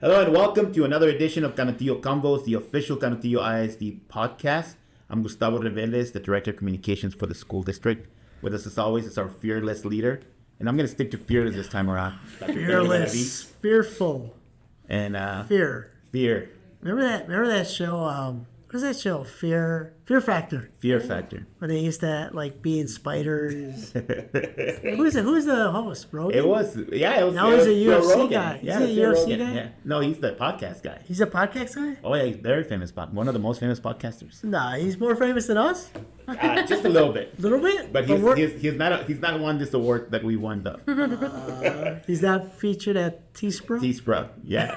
Hello and welcome to another edition of Canutillo Combos, the official Canutillo ISD podcast. I'm Gustavo Reveles, the Director of Communications for the school district. With us as always is our fearless leader. And I'm going to stick to fearless this time around. Fearless, fearful, And fear. Fear. Remember that show? What was that show? Fear Factor. Fear Factor. Where they used to like be in spiders. Who's the host? Rogan? It was. Now he's a UFC Rogan. guy. Yeah, Is he a UFC Rogan. guy? Yeah. No, he's the podcast guy. He's a podcast guy? Oh yeah, he's very famous. One of the most famous podcasters. Nah, he's more famous than us. Just a little bit. A little bit? But he's not won this award that we won though. He's not featured at Teespro? Teespro, yeah.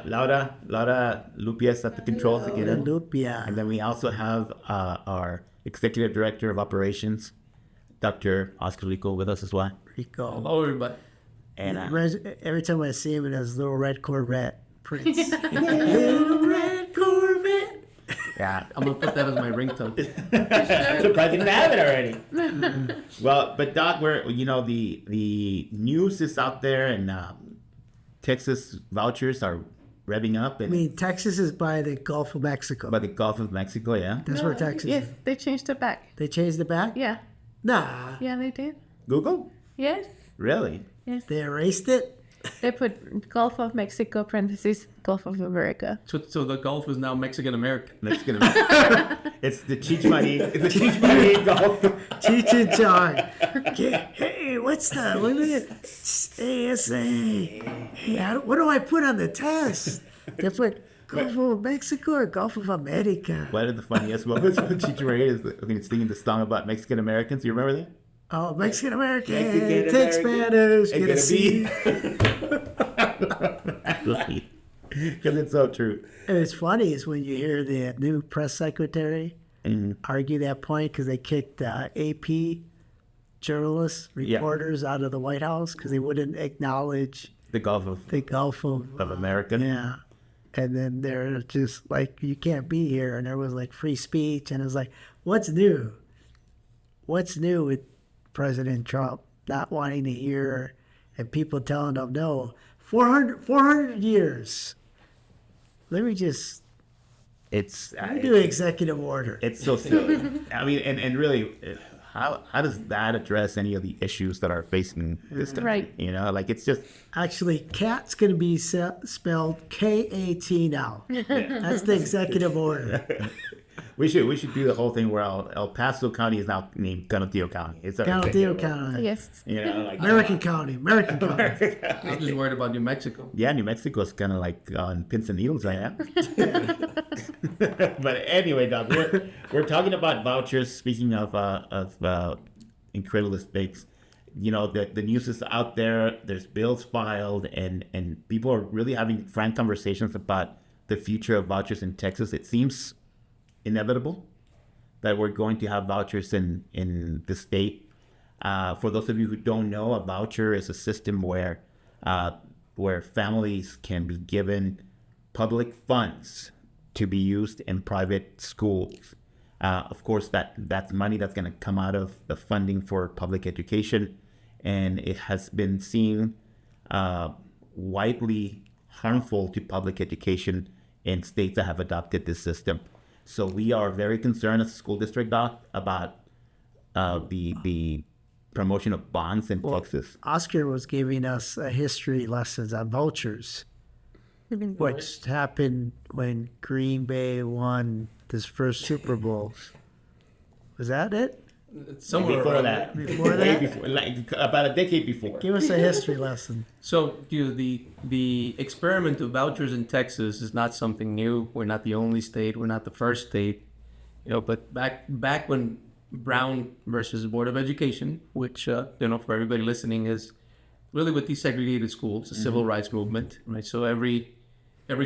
Laura Lupias at the controls again. Lupia. And then we also have our Executive Director of Operations, Dr. Oscar Rico, with us as well. Rico. Hello, everybody. And Every time I see him in his little red Corvette. Prince. Little red Corvette. yeah, I'm going to put that as my ringtone. I'm surprised you didn't have it already. Well, but Doc, the news is out there, and Texas vouchers are revving up. And I mean, Texas is by the Gulf of Mexico. by the Gulf of Mexico, yeah. That's where Texas Yes, is. they changed it back. They changed it back? Yeah. Nah. Yeah, they did. Google? Yes. Really? Yes. They erased it? They put Gulf of Mexico, parentheses, Gulf of America. So the Gulf is now Mexican-American. Mexican. It's the Chichmani. It's the Chichmani Gulf. Cheech and Chong. Hey, what's that? Look at it. ASA. Hey, what do I put on the test? They put Gulf of Mexico or Gulf of America? One of the funniest moments of Chichmani is when he's singing the song about Mexican Americans. You remember that? Oh, Mexican American. Mexican Take American. Spanish. Get a C. Because it's so true. And it's funny is when you hear the new press secretary Mm-hmm. argue that point because they kicked AP journalists, reporters out of the White House because they wouldn't acknowledge The Gulf of the Gulf of America. Yeah. And then they're just like, you can't be here. And there was like free speech. And it was like, what's new? What's new with President Trump not wanting to hear and people telling him, no, 400 years. Let me just do an executive order. It's so silly. I mean, and really, how does that address any of the issues that are facing this country? Right. You know, like it's just Actually, cat's going to be spelled K-A-T now. That's the executive order. we should do the whole thing where El Paso County is now named Canutillo County. It's Canutillo County. Yes. You know, like American County. I'm just worried about New Mexico. yeah, New Mexico is kind of like on pins and needles right now. But anyway, Doc, we're talking about vouchers. Speaking of incredulous fakes, you know, the news is out there. There's bills filed, and people are really having frank conversations about the future of vouchers in Texas. It seems inevitable that we're going to have vouchers in the state. For those of you who don't know, a voucher is a system where families can be given public funds to be used in private schools. Of course, that's money that's going to come out of the funding for public education, and it has been seen widely harmful to public education in states that have adopted this system. So we are very concerned as a school district, Doc, about the promotion of bonds in Texas. Oscar was giving us a history lessons on vouchers, which happened when Green Bay won this first Super Bowl. Was that it? Somewhere Before around that, there. Before way that? before, like about a decade before. Give us a history lesson. So, the experiment of vouchers in Texas is not something new. We're not the only state. We're not the first state. You know, but back when Brown versus Board of Education, which for everybody listening is really with desegregated schools, the civil rights movement, right? So every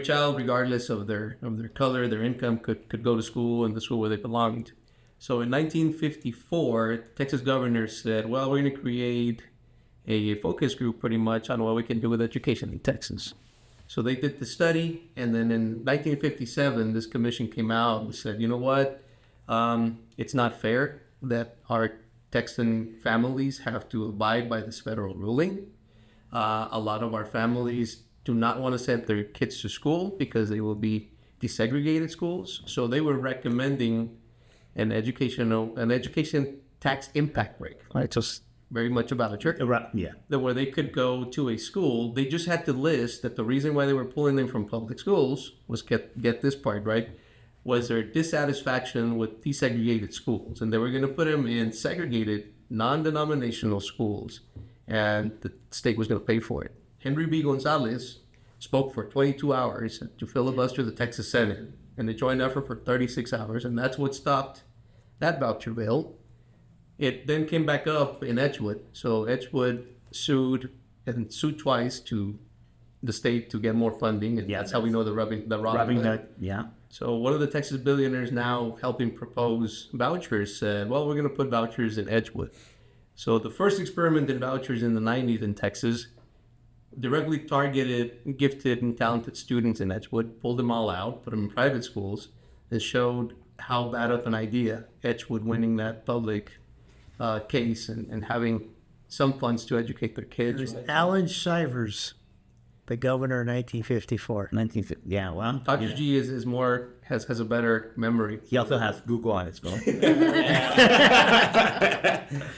child, regardless of their color, their income, could go to school and the school where they belonged. So in 1954, the Texas governor said, well, we're going to create a focus group pretty much on what we can do with education in Texas. So they did the study, and then in 1957, this commission came out and said, you know what, it's not fair that our Texan families have to abide by this federal ruling. A lot of our families do not want to send their kids to school because they will be desegregated schools. So they were recommending an education tax impact break, right? So very much a voucher. Yeah. That where they could go to a school. They just had to list that the reason why they were pulling them from public schools was get this part right, was their dissatisfaction with desegregated schools, and they were going to put them in segregated non-denominational schools, and the state was going to pay for it. Henry B. Gonzalez spoke for 22 hours to filibuster the Texas Senate, and they joined effort for 36 hours, and that's what stopped that voucher bill. It then came back up in Edgewood. So Edgewood sued twice to the state to get more funding, and that's how we know the Robin Hood. Yeah. So one of the Texas billionaires now helping propose vouchers said, well, we're going to put vouchers in Edgewood. So the first experiment in vouchers in the 90s in Texas directly targeted gifted and talented students in Edgewood, pulled them all out, put them in private schools, and showed how bad of an idea Edgewood winning that public case and having some funds to educate their kids. It was Alan Shivers, the governor in 1954. 1950. Yeah. Well, Dr. G is more has a better memory. he also has Google on his phone.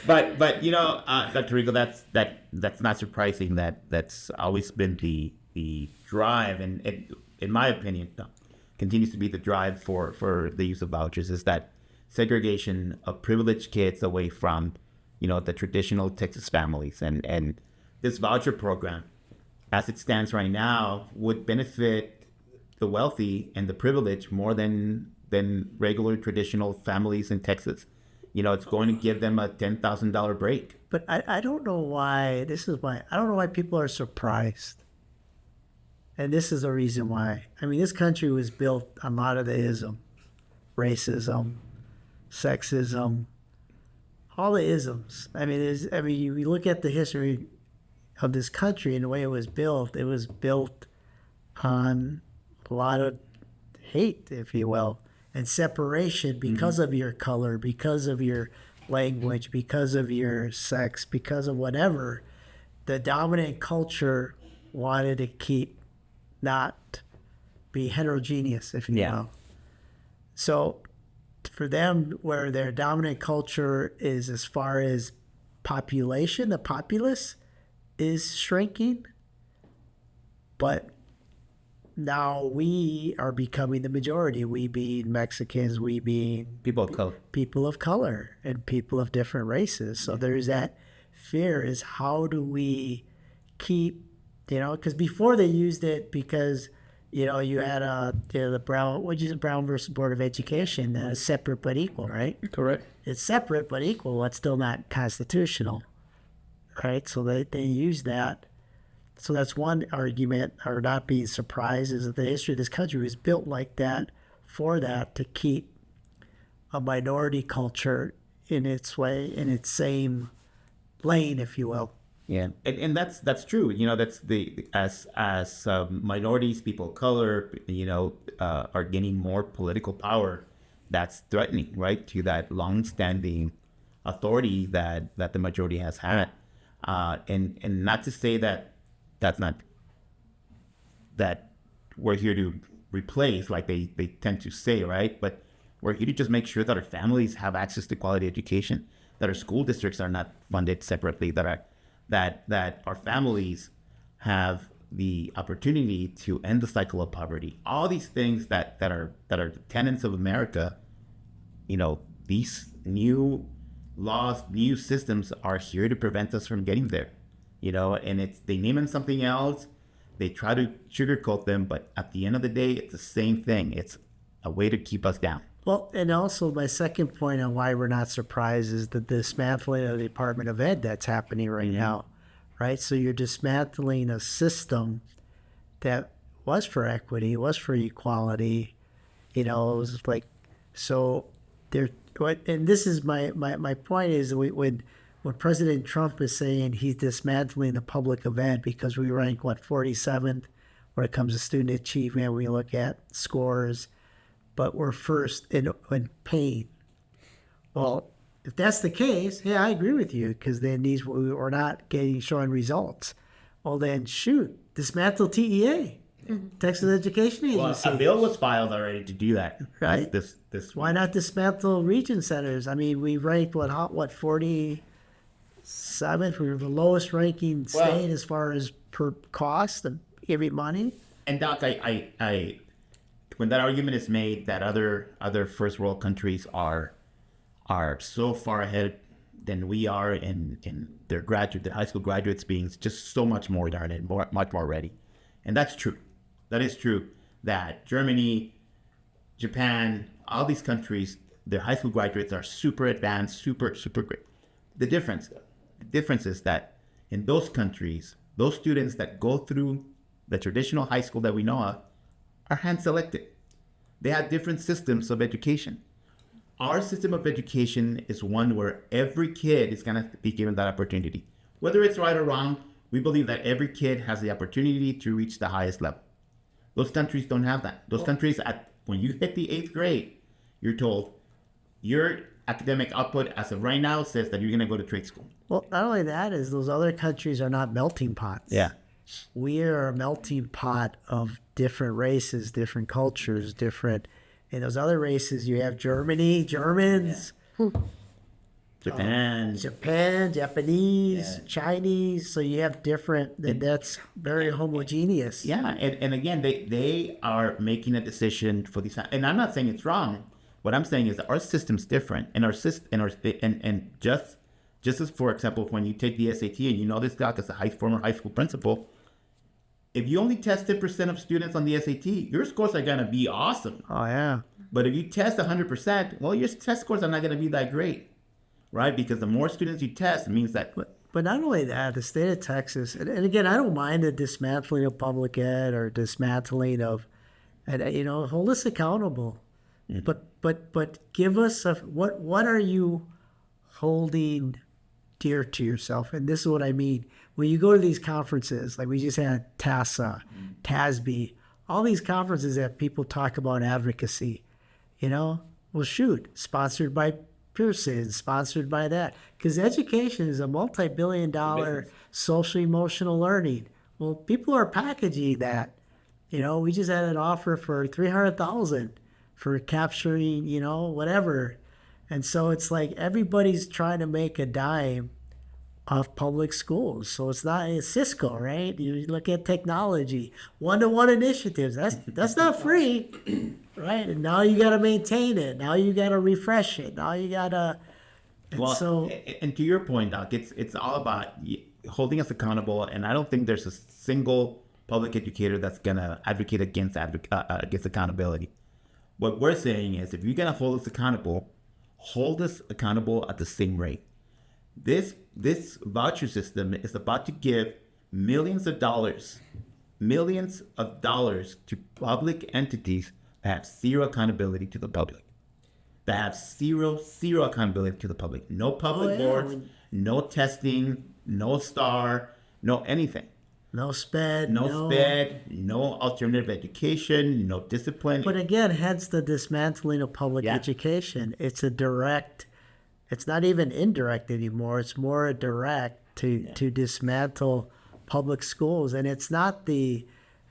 but Dr. Rigo, that's not surprising. That's always been the drive, and it, in my opinion, continues to be the drive for the use of vouchers, is that segregation of privileged kids away from, the traditional Texas families. And this voucher program, as it stands right now, would benefit the wealthy and the privileged more than regular traditional families in Texas. It's going to give them a $10,000 break. But I don't know why, I don't know why people are surprised. And this is the reason why. I mean, this country was built on a lot of the ism, racism, sexism, all the isms. I mean, you look at the history of this country and the way it was built on a lot of hate, if you will, and separation because of your color, because of your language, because of your sex, because of whatever. The dominant culture wanted to not be heterogeneous, if you will. So for them, where their dominant culture is as far as population, the populace is shrinking, but now we are becoming the majority. We being Mexicans, we being People of color and people of different races. So there's that fear, is how do we keep, because before they used it because, you had the Brown versus Board of Education, separate but equal, right? Correct. It's separate but equal, but still not constitutional, right? So they use that. So that's one argument, or not being surprised, is that the history of this country was built like that, for that, to keep a minority culture in its way, in its same lane, if you will. Yeah, and that's true. That's as minorities, people of color, are gaining more political power. That's threatening, right, to that long-standing authority that the majority has had. And not to say that's not that we're here to replace, like they tend to say, right? But we're here to just make sure that our families have access to quality education, that our school districts are not funded separately, that our families have the opportunity to end the cycle of poverty. All these things that are the tenets of America, these new laws, new systems are here to prevent us from getting there. And they name them something else. They try to sugarcoat them, but at the end of the day, it's the same thing. It's a way to keep us down. Well, and also my second point on why we're not surprised is the dismantling of the Department of Ed that's happening right now, right? So you're dismantling a system that was for equity, was for equality, it was like, so there. And this is my point is when President Trump is saying he's dismantling the public event because we rank 47th when it comes to student achievement, we look at scores, but we're first in pain. Well, if that's the case, yeah, I agree with you, because then we're not showing results. Well, then shoot, dismantle TEA, Texas Education Well, Agency. a bill was filed already to do that. Right. This Why not dismantle region centers? I mean, we ranked what 47th? We were the lowest ranking state as far as per cost of every money. And Doc, I when that argument is made that other first world countries are so far ahead than we are in their high school graduates being just so much more darn it, much more ready. And that's true. That is true that Germany, Japan, all these countries, their high school graduates are super advanced, super great. The difference is that in those countries, those students that go through the traditional high school that we know of are hand-selected. They have different systems of education. Our system of education is one where every kid is going to be given that opportunity. Whether it's right or wrong, we believe that every kid has the opportunity to reach the highest level. Those countries don't have that. Those countries, when you hit the 8th grade, you're told your academic output as of right now says that you're going to go to trade school. Well, not only that is those other countries are not melting pots. Yeah. We are a melting pot of different races, different cultures, different. In those other races, you have Germany, Germans, Japan. Japanese, Chinese. So you have different. That's very homogeneous. Yeah, and again, they are making a decision for these. And I'm not saying it's wrong. What I'm saying is that our system's different, and our system, and just as for example, when you take the SAT, and you know this doc as a former high school principal, if you only test 10% of students on the SAT, your scores are gonna be awesome. Oh yeah. But if you test 100%, well, your test scores are not gonna be that great, right? Because the more students you test, it means that. But not only that, the state of Texas, and again, I don't mind the dismantling of public ed or dismantling of, hold us accountable. Mm-hmm. But give us what are you holding dear to yourself? And this is what I mean. When you go to these conferences, like we just had TASA, TASB, all these conferences that people talk about advocacy, well, shoot, sponsored by Pearson, sponsored by that. Because education is a multi-billion-dollar social emotional learning. Well, people are packaging that. We just had an offer for $300,000 for capturing, whatever. And so it's like everybody's trying to make a dime off public schools. So it's Cisco, right? You look at technology, one-to-one initiatives. That's not free, right? And now you got to maintain it. Now you got to refresh it. Now you got to. And to your point, Doc, it's all about holding us accountable. And I don't think there's a single public educator that's gonna advocate against accountability. What we're saying is, if you're gonna hold us accountable at the same rate. This voucher system is about to give millions of dollars to public entities that have zero accountability to the public. That have zero accountability to the public. No public boards, no testing, no STAR, no anything. No SPED. No alternative education, no discipline. But again, hence the dismantling of public education. It's it's not even indirect anymore. It's more direct to dismantle public schools. And it's not the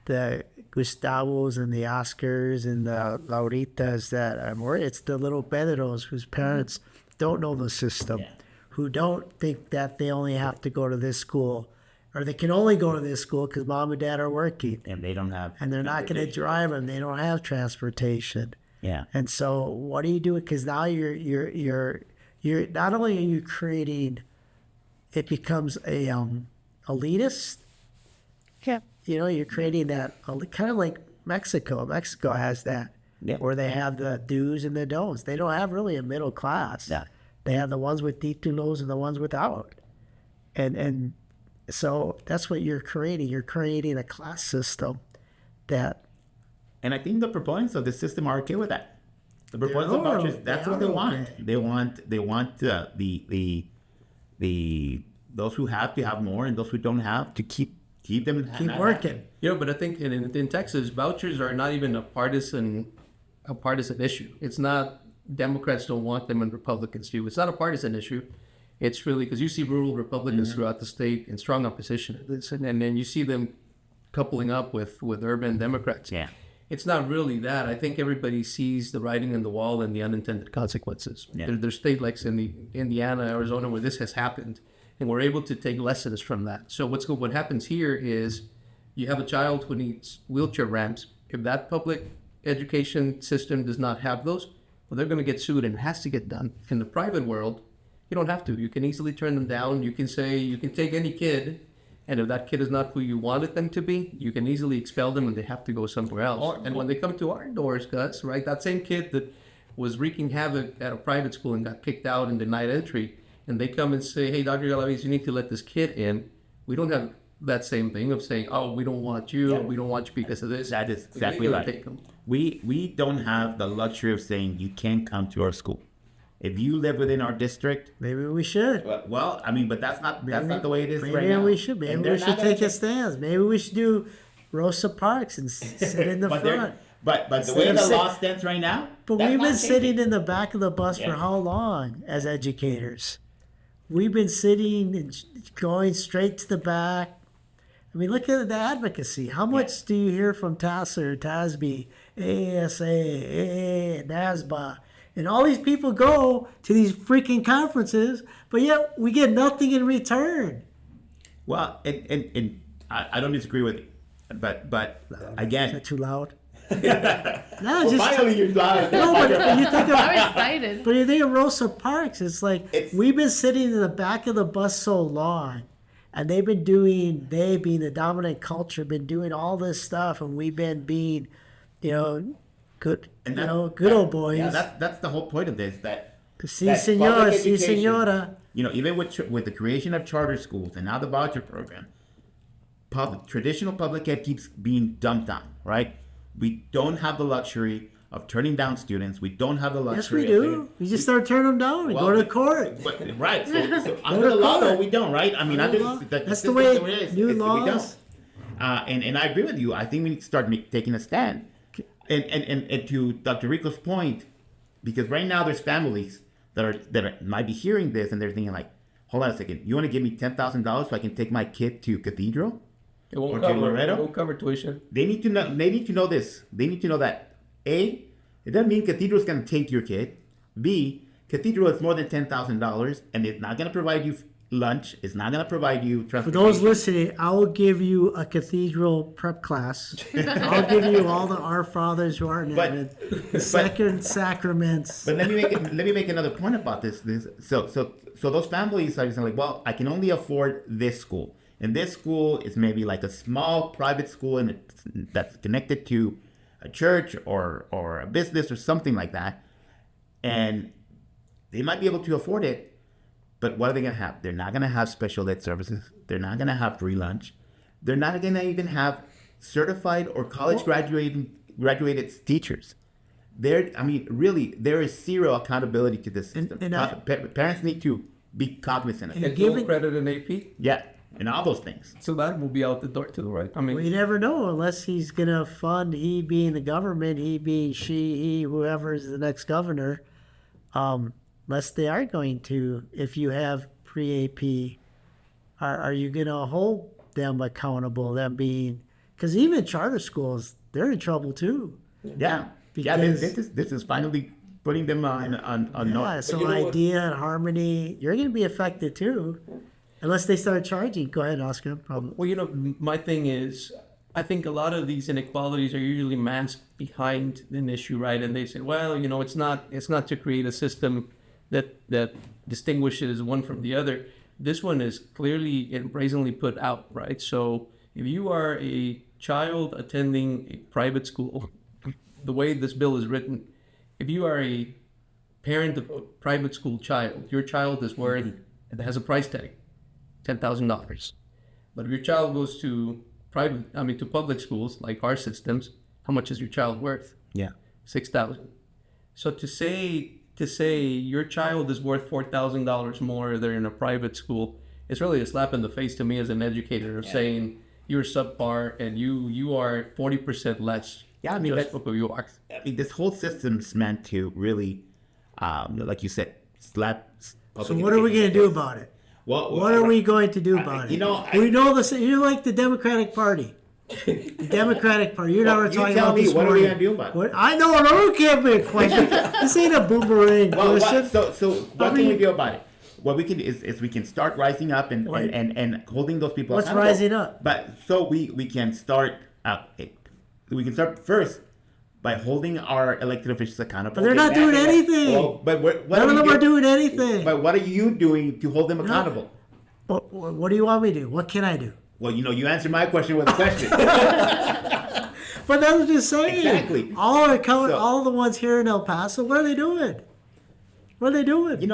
Gustavos and the Oscars and the Lauritas that are more. It's the little Pedros whose parents don't know the system, who don't think that they only have to go to this school, or they can only go to this school because mom and dad are working. And they don't have. And they're not going to drive them. They don't have transportation. Yeah. And so what do you do? Because now you're not only are you creating, it becomes a elitist. Yeah. You're creating that kind of like Mexico. Mexico has that, where they have the do's and the don'ts. They don't have really a middle class. Yeah. They have the ones with títulos and the ones without. And so that's what you're creating. You're creating a class system that. And I think the proponents of the system are okay with that. The proponents of vouchers, that's what they want. Okay. They want the those who have to have more, and those who don't have to keep them working. But I think in Texas, vouchers are not even a partisan issue. It's not Democrats don't want them and Republicans do. It's not a partisan issue. It's really because you see rural Republicans throughout the state in strong opposition to this, and then you see them coupling up with urban Democrats. Yeah. It's not really that. I think everybody sees the writing on the wall and the unintended consequences. Yeah. There's state like in the Indiana, Arizona, where this has happened, and we're able to take lessons from that. So what happens here is you have a child who needs wheelchair ramps. If that public education system does not have those, well, they're going to get sued, and it has to get done. In the private world, you don't have to. You can easily turn them down. You can say you can take any kid, and if that kid is not who you wanted them to be, you can easily expel them and they have to go somewhere else. And when they come to our doors, Gus, right, that same kid that was wreaking havoc at a private school and got kicked out and denied entry, and they come and say, hey, Dr. Galaviz, you need to let this kid in. We don't have that same thing of saying, oh, we don't want you, we don't want you because of this. That is exactly right. Take them. We don't have the luxury of saying you can't come to our school. If you live within our district, Maybe we should. well, I mean, but that's not the way it is right Maybe now. we should. Maybe And we they're should not gonna take a stance. Maybe we should do Rosa Parks and sit in the but front. but the Instead way of the sit- law stands right now, But that's we've not been changing. sitting in the back of the bus for Yeah. how long as educators? We've been sitting and going straight to the back. I mean, look at the advocacy. How much do you hear from TASER, TASB, AASA, AA, NASBA? And all these people go to these freaking conferences, but yet we get nothing in return. Well, and I don't disagree with you, but Is again, that too loud? No, well, just finally you're live. no, but you think of I'm excited. But you think of Rosa Parks, it's like It's- we've been sitting in the back of the bus so long, and they being the dominant culture, been doing all this stuff, and we've been being, good, And good old boys. Yeah, that's the whole point of this. That Si, that senora, public si, education, senora. Even with the creation of charter schools and now the voucher program, traditional public ed keeps being dumped on. Right? We don't have the luxury of turning down students. We don't have the Yes, luxury. we do. You just start turning them down and go to court. Right. So under the law, though, we don't. Right? I mean, Under under law. the That's the system way it is. new We don't. laws. And I agree with you. I think we need to start taking a stand. And to Dr. Rico's point, because right now there's families that might be hearing this and they're thinking like, hold on a second, you want to give me $10,000 so I can take my kid to Cathedral? It won't Or to cover. Loretto? It won't cover tuition. They need to know. They need to know this. They need to know that A, it doesn't mean Cathedral is going to take your kid. B, Cathedral is more than $10,000 and it's not going to provide you lunch. It's not going to provide you For transportation. those listening, I will give you a cathedral prep class. I'll give you all the Our Fathers who aren't in But- it, the second sacraments. But let me make another point about this. So those families are just like, well, I can only afford this school, and this school is maybe like a small private school, and that's connected to a church or a business or something like that, and they might be able to afford it. But what are they gonna have? They're not gonna have special ed services. They're not gonna have free lunch. They're not gonna even have certified or college graduated teachers. Really, there is zero accountability to this system. Parents need to be cognizant of it. And given- dual credit and AP. Yeah, and all those things. So that will be out the door to the right. I mean, We never know unless he's gonna fund, he being the government, he being he, whoever is the next governor. Unless they are going to, if you have pre-AP, are you gonna hold them accountable? Them being, because even charter schools, they're in trouble too. Yeah, Because- This is finally putting them on Yeah, note. so you know what? Idea and Harmony, you're gonna be affected too, unless they start charging. Go ahead, Oscar. well, my thing is, I think a lot of these inequalities are usually masked behind an issue, right? And they say, well, it's not to create a system that distinguishes one from the other. This one is clearly and brazenly put out, right? So if you are a child attending a private school, the way this bill is written, if you are a parent of a private school child, your child is worth, it has a price tag, $10,000. But if your child goes to public schools like our systems, how much is your child worth? Yeah, $6,000. So to say your child is worth $4,000 more, they're in a private school, it's really a slap in the face to me as an educator of saying you're subpar and you are 40% less. Yeah, I mean, just that's- what you are. this whole system's meant to really, like you said, slap So what are we going to do about it? What are we going to do about it? We know this. You're like the Democratic Party. The Democratic Party. You're never talking about this. What are we going to do about it? I know. It can't be a question. This ain't a boomerang question. So what can we do about it? What we can do is we can start rising up and holding those people What's accountable. rising up? But so we can start first by holding our elected officials accountable. But they're not doing anything. But none of them are doing anything. But what are you doing to hold them accountable? What do you want me to do? What can I do? Well, you answer my question with a question. But that's what I'm just saying. Exactly. All the ones here in El Paso, what are they doing? What are they doing?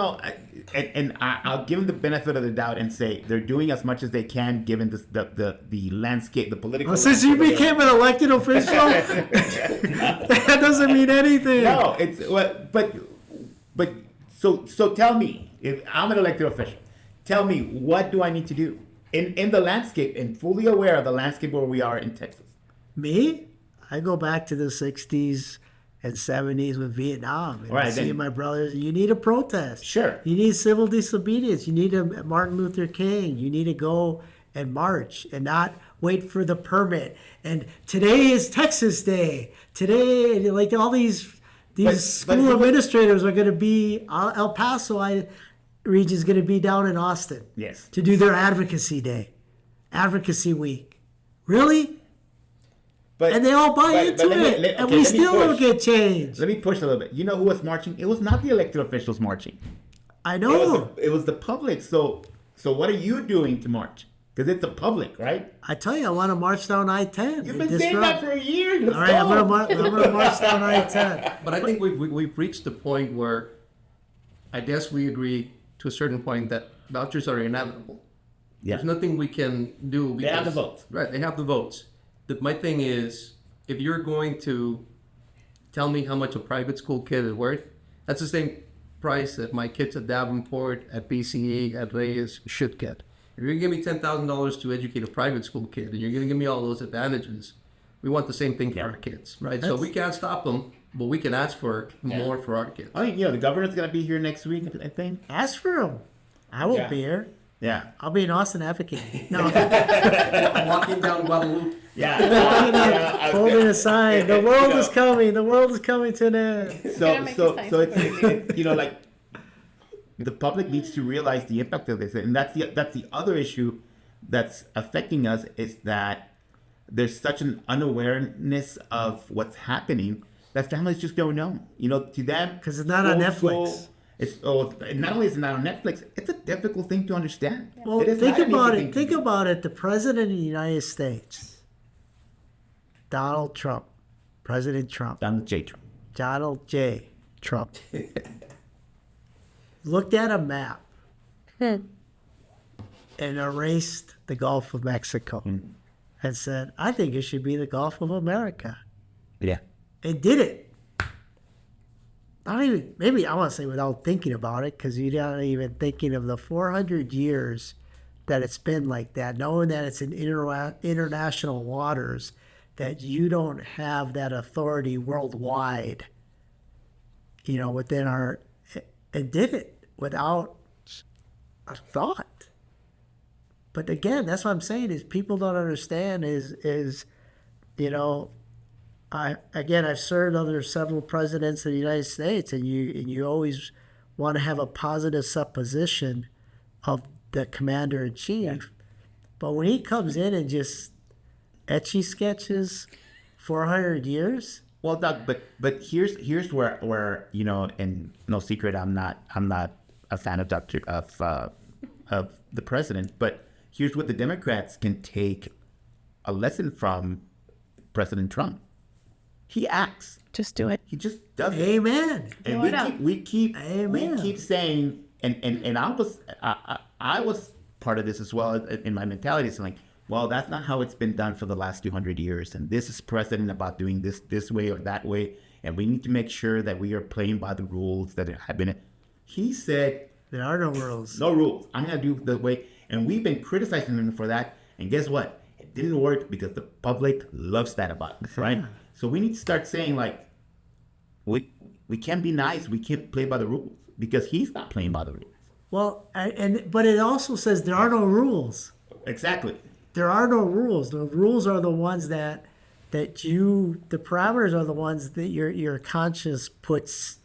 I'll give them the benefit of the doubt and say they're doing as much as they can given the landscape, the political. Well, since you became an elected official, that doesn't mean anything. No, but so tell me, if I'm an elected official, tell me what do I need to do in the landscape and fully aware of the landscape where we are in Texas. Me, I go back to the 60s and 70s with Vietnam. And I see my brothers, you need a protest. Sure. You need civil disobedience. You need a Martin Luther King. You need to go and march and not wait for the permit. And today is Texas Day. Today, like all these school administrators are going to be, El Paso region is going to be down in Austin. Yes. To do their advocacy day, advocacy week. Really? And they all buy into it, and we still don't get change. Let me push a little bit. You know who was marching? It was not the elected officials marching. I know. It was the public. So what are you doing to march? Because it's the public, right? I tell you, I want to march down I-10. You've been saying that for a year. All right, I'm gonna march down I-10. But I think we've reached the point where I guess we agree to a certain point that vouchers are inevitable. Yeah. There's nothing we can do. They have the votes. Right, they have the votes. My thing is, if you're going to tell me how much a private school kid is worth, that's the same price that my kids at Davenport, at BCE, at Reyes should get. If you're going to give me $10,000 to educate a private school kid, and you're going to give me all those advantages, we want the same thing for our kids, right? So we can't stop them, but we can ask for more for our kids. I mean, the governor's going to be here next week, I think. Ask for them. I won't be here. Yeah. I'll be in Austin advocating. No. Walking down Guadalupe. Yeah. Holding a sign. The world is coming. The world is coming to an end. So it's like the public needs to realize the impact of this, and that's the other issue that's affecting us is that there's such an unawareness of what's happening that families just don't know. To them, because it's not on Netflix. Not only is it not on Netflix, it's a difficult thing to understand. Well, think about it. Think about it. The President of the United States, Donald Trump, President Trump. Donald J. Trump. Donald J. Trump. Looked at a map and erased the Gulf of Mexico and said, I think it should be the Gulf of America. Yeah. And did it. Maybe I want to say without thinking about it, because you're not even thinking of the 400 years that it's been like that, knowing that it's in international waters, that you don't have that authority worldwide, within our, and did it without a thought. But again, that's what I'm saying is people don't understand I've served under several presidents of the United States, and you always want to have a positive supposition of the commander in chief. Yeah. But when he comes in and just etchy sketches 400 years. Well, Doug, but here's where and no secret, I'm not a fan of of the president, but here's what the Democrats can take a lesson from President Trump. He acts. Just do it. He just does it. Amen. And we keep saying, and I was part of this as well in my mentality. It's like, well, that's not how it's been done for the last 200 years, and this is precedent about doing this way or that way, and we need to make sure that we are playing by the rules that have been. He said, there are no rules. No rules. I'm gonna do the way, and we've been criticizing him for that. And guess what? It didn't work because the public loves that about us, right? So we need to start saying, like, we can't be nice. We can't play by the rules because he's not playing by the rules. Well, but it also says there are no rules. Exactly. There are no rules. The rules are the ones that the parameters are the ones that your conscience puts,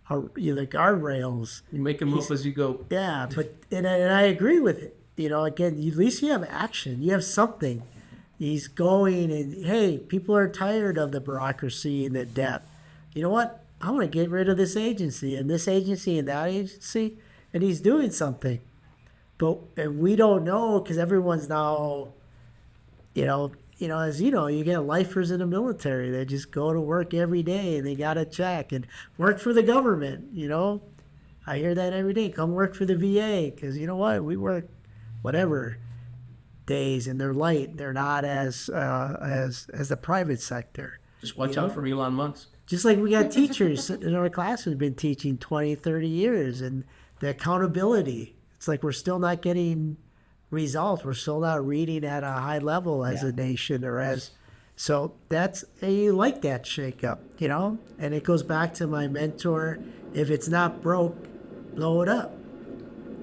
the guardrails. You make a move as you go. Yeah, but and I agree with it. Again, at least you have action. You have something. He's going and hey, people are tired of the bureaucracy and the debt. You know what? I want to get rid of this agency and this agency and that agency, and he's doing something. But and we don't know because everyone's now, as you get lifers in the military. They just go to work every day and they got to check and work for the government. I hear that every day. Come work for the VA because you know what? We work whatever days and they're light. They're not as the private sector. Just watch out for Elon Musk. Just like we got teachers in our class who've been teaching 20, 30 years and the accountability. It's like we're still not getting results. We're still not reading at a high level as a nation so you like that shakeup, and it goes back to my mentor. If it's not broke, blow it up.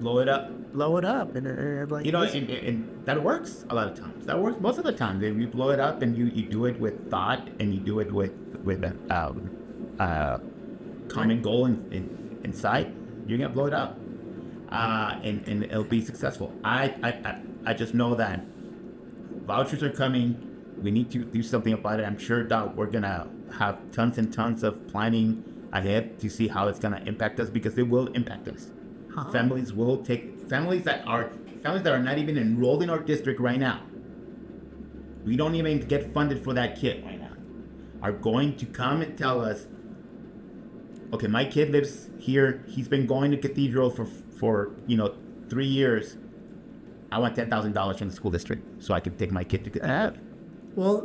Blow it up. Blow it up. And like, and that works a lot of times. That works most of the time. If you blow it up and you do it with thought and you do it with common goal in sight, you're gonna blow it up, and it'll be successful. I just know that vouchers are coming. We need to do something about it. I'm sure that we're gonna have tons and tons of planning ahead to see how it's gonna impact us because it will impact us. Families that are not even enrolled in our district right now. We don't even get funded for that kid right now. Are going to come and tell us, okay, my kid lives here. He's been going to Cathedral for 3 years. I want $10,000 from the school district so I can take my kid to Cathedral.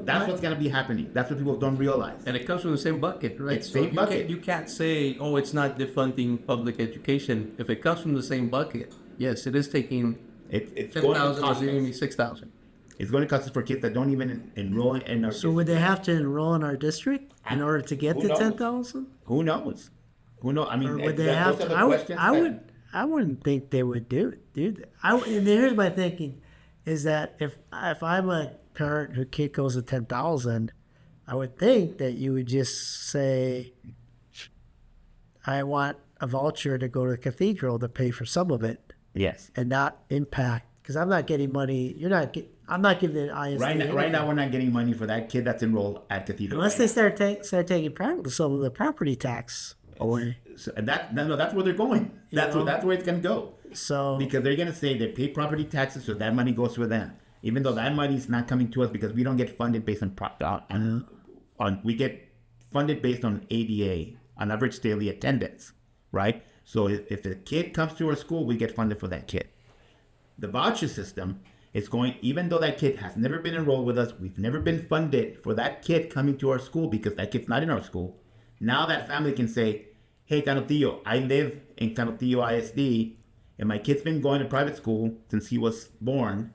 That's what's going to be happening. That's what people don't realize. And it comes from the same bucket, right? It's same bucket. You can't say, oh, it's not defunding public education. If it comes from the same bucket, yes, it is taking it's 10,000 or maybe 6,000. It's going to cost us for kids that don't even enroll in our. So would they have to enroll in our district in order to get the 10,000? Who knows? I mean, Or would they have to? I wouldn't think they would do that. And here's my thinking, is that if I'm a parent whose kid goes to 10,000, I would think that you would just say, I want a voucher to go to the Cathedral to pay for some of it. Yes. And not impact, because I'm not getting money. I'm not giving the ISD. Right now, we're not getting money for that kid that's enrolled at Cathedral. Unless they start taking some of the property tax away. And that's where they're going. That's where it's going to go. So because they're going to say they pay property taxes, so that money goes for them. Even though that money is not coming to us because we don't get funded based we get funded based on ADA, on average daily attendance, right? So if a kid comes to our school, we get funded for that kid. The voucher system is going, even though that kid has never been enrolled with us, we've never been funded for that kid coming to our school because that kid's not in our school. Now that family can say, hey, Canotillo, I live in Canotillo ISD, and my kid's been going to private school since he was born,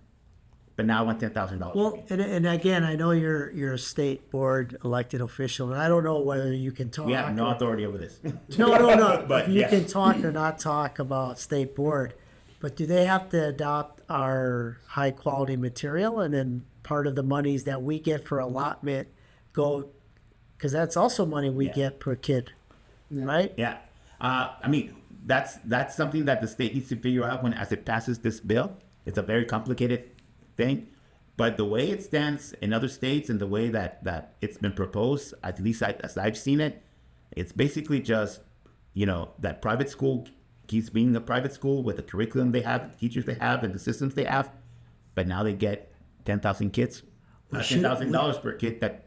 but now I want $10,000. Well, and again, I know you're a state board elected official, and I don't know whether you can talk. We have no authority over this. No. But you can talk or not talk about state board, but do they have to adopt our high quality material, and then part of the monies that we get for allotment go, because that's also money we get per kid, right? Yeah. I mean, that's something that the state needs to figure out as it passes this bill. It's a very complicated thing, but the way it stands in other states and the way that it's been proposed, at least as I've seen it, it's basically just, that private school keeps being a private school with the curriculum they have, the teachers they have, and the systems they have, but now they get 10,000 kids, $10,000 per kid.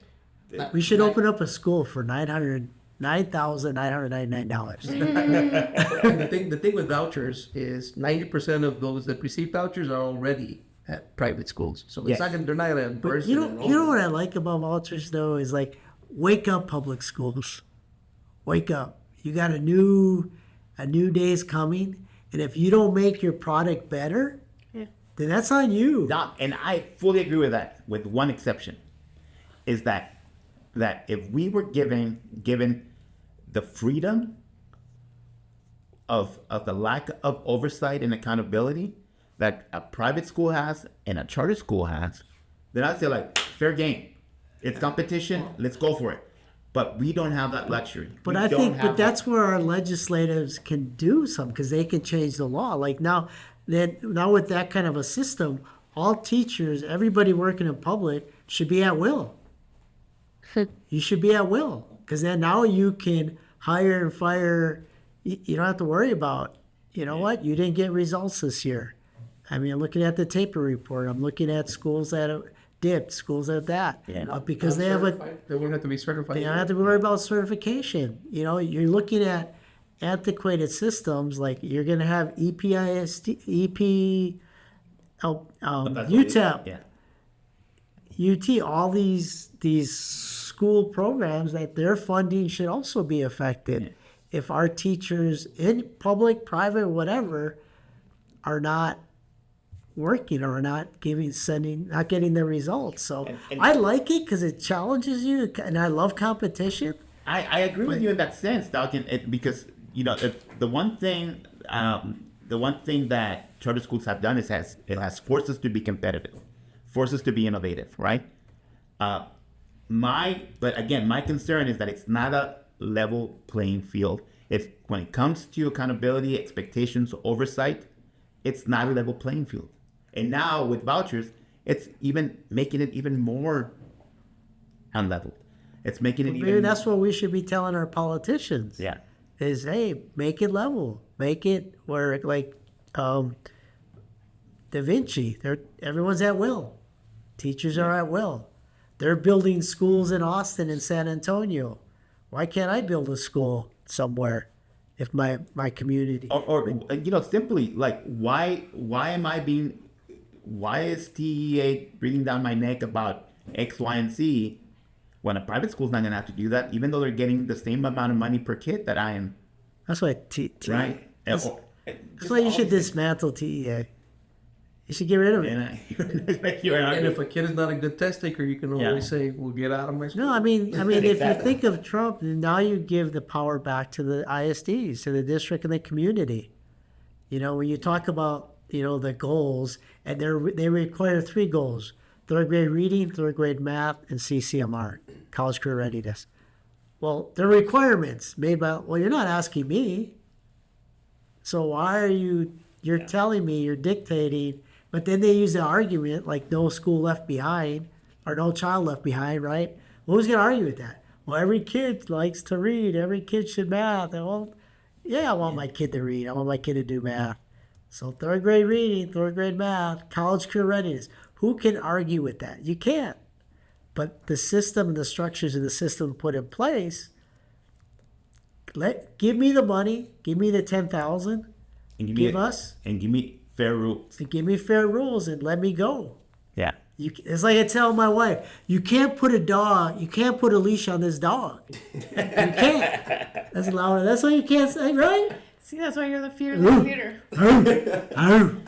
We should open up a school for $9,999. The thing with vouchers is 90% of those that receive vouchers are already at private schools, so they're not gonna burst. You know what I like about vouchers though is like, wake up, public schools, wake up! You got a new day's coming, and if you don't make your product better, then that's on you. And I fully agree with that, with one exception, is that if we were given the freedom of the lack of oversight and accountability that a private school has and a charter school has, then I'd say like fair game. It's competition. Let's go for it. But we don't have that luxury. But We I don't think, have but that's where our legislators can do something because they can change the law. Like now with that kind of a system, all teachers, everybody working in public should be at will. You should be at will because then now you can hire and fire. You don't have to worry about, you know what, you didn't get results this year. I mean, I'm looking at the taper report. I'm looking at schools that have dipped, schools that have that. Yeah. Because they have a, They wouldn't have to be certified. you don't have to worry about certification. You know, you're looking at antiquated systems like you're going to have UTEP, Yeah. UT, all these school programs that their funding should also be affected if our teachers in public, private, whatever, are not working or not getting the results. So And- I like it because it challenges you, and I love competition. I agree with you in that sense, Doc, because the one thing that charter schools have done is it has forced us to be competitive, forced us to be innovative, right? But again, my concern is that it's not a level playing field. When it comes to accountability, expectations, oversight, it's not a level playing field. And now with vouchers, it's even making it even more unleveled. It's making it Maybe even. that's what we should be telling our politicians. Yeah. Is, hey, make it level, make it where like Da Vinci, everyone's at will, teachers are at will. They're building schools in Austin and San Antonio. Why can't I build a school somewhere if my community? Or simply like why is TEA breathing down my neck about X, Y, and Z when a private school's not gonna have to do that, even though they're getting the same amount of money per kid that I am, That's why right? That's why you should dismantle TEA. You should get rid of it. And if a kid is not a good test taker, you can always say, "Well, get out of my school." No, I mean, if you Exactly. think of Trump, now you give the power back to the ISDs, to the district and the community. You know, when you talk about, the goals, and they require 3 goals: third grade reading, third grade math, and CCMR, college career readiness. Well, they're requirements made by. Well, you're not asking me. So why are you're telling me, you're dictating? But then they use the argument like no school left behind or no child left behind, right? Well, who's going to argue with that? Well, every kid likes to read. Every kid should math. And, well, yeah, I want my kid to read. I want my kid to do math. So third grade reading, third grade math, college career readiness. Who can argue with that? You can't. But the system and the structures of the system put in place, give me the money, give me the 10,000, and give us, and give me fair rules. and give me fair rules and let me go. Yeah. It's like I tell my wife, you can't put a leash on this dog. You can't. That's louder. That's what you can't say, right? See, that's why you're the fearless leader.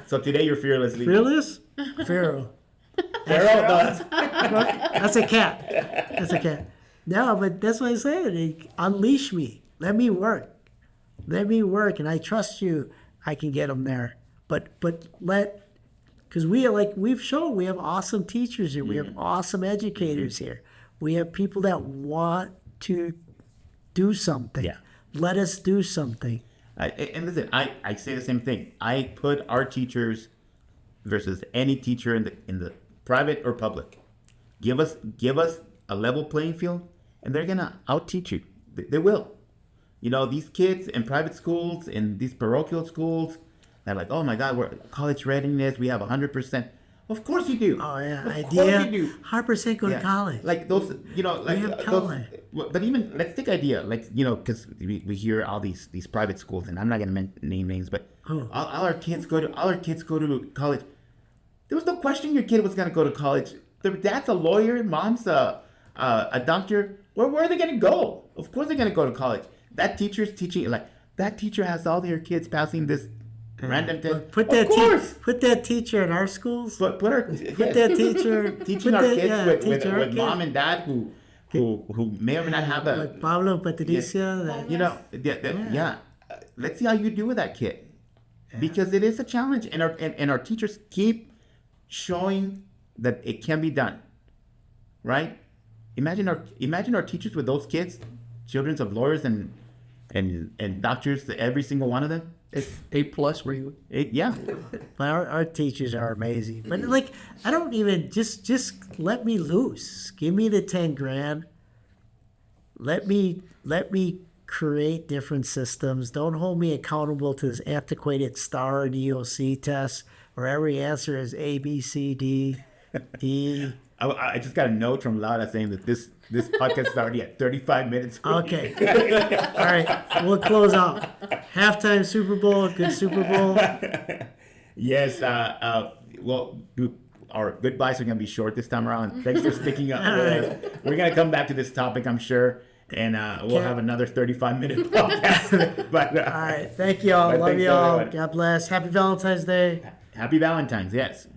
So today you're fearless. leader. Fearless? Pharaoh. Feral does. That's a cat. That's a cat. No, but that's what I said. Unleash me. Let me work. Let me work, and I trust you. I can get them there. But because we've shown we have awesome teachers here. We have awesome educators here. We have people that want to do something. Yeah. Let us do something. And listen, I say the same thing. I put our teachers versus any teacher in the private or public. Give us a level playing field, and they're gonna out teach you. They will. These kids in private schools, in these parochial schools, they're like, oh my God, we're college readiness. We have 100%. Of course you do. Oh yeah, Of idea. course you do. 100% go to college. Like those, like have those. college. But even let's take idea, because we hear all these private schools, and I'm not gonna name names, but all our kids go to college. There was no question your kid was gonna go to college. Their dad's a lawyer, mom's a doctor. Where are they gonna go? Of course they're gonna go to college. That teacher's teaching, like that teacher has all their kids passing this random test. Put that teacher in our schools. Put that teacher teaching our kids with mom and dad who may or may not have a Like Pablo, Patricia. yeah. let's see how you do with that kid, because it is a challenge, and our teachers keep showing that it can be done, right? Imagine our teachers with those kids, children of lawyers and doctors, every single one of them. It's A+ for you. yeah. Our teachers are amazing, but like I don't even just let me loose. Give me the 10 grand. Let me create different systems. Don't hold me accountable to this antiquated STAR and EOC test where every answer is A, B, C, D, E. I just got a note from Laura saying that this podcast is already at 35 minutes. Okay. All right. We'll close out. Halftime Super Bowl. Good Super Bowl. Yes. Well, our goodbyes are going to be short this time around. Thanks for sticking up. We're going to come back to this topic, I'm sure. And we'll have another 35-minute podcast. But, All right. Thank you all. but Love thanks, you all. everyone. God bless. Happy Valentine's Day. Happy Valentine's, yes.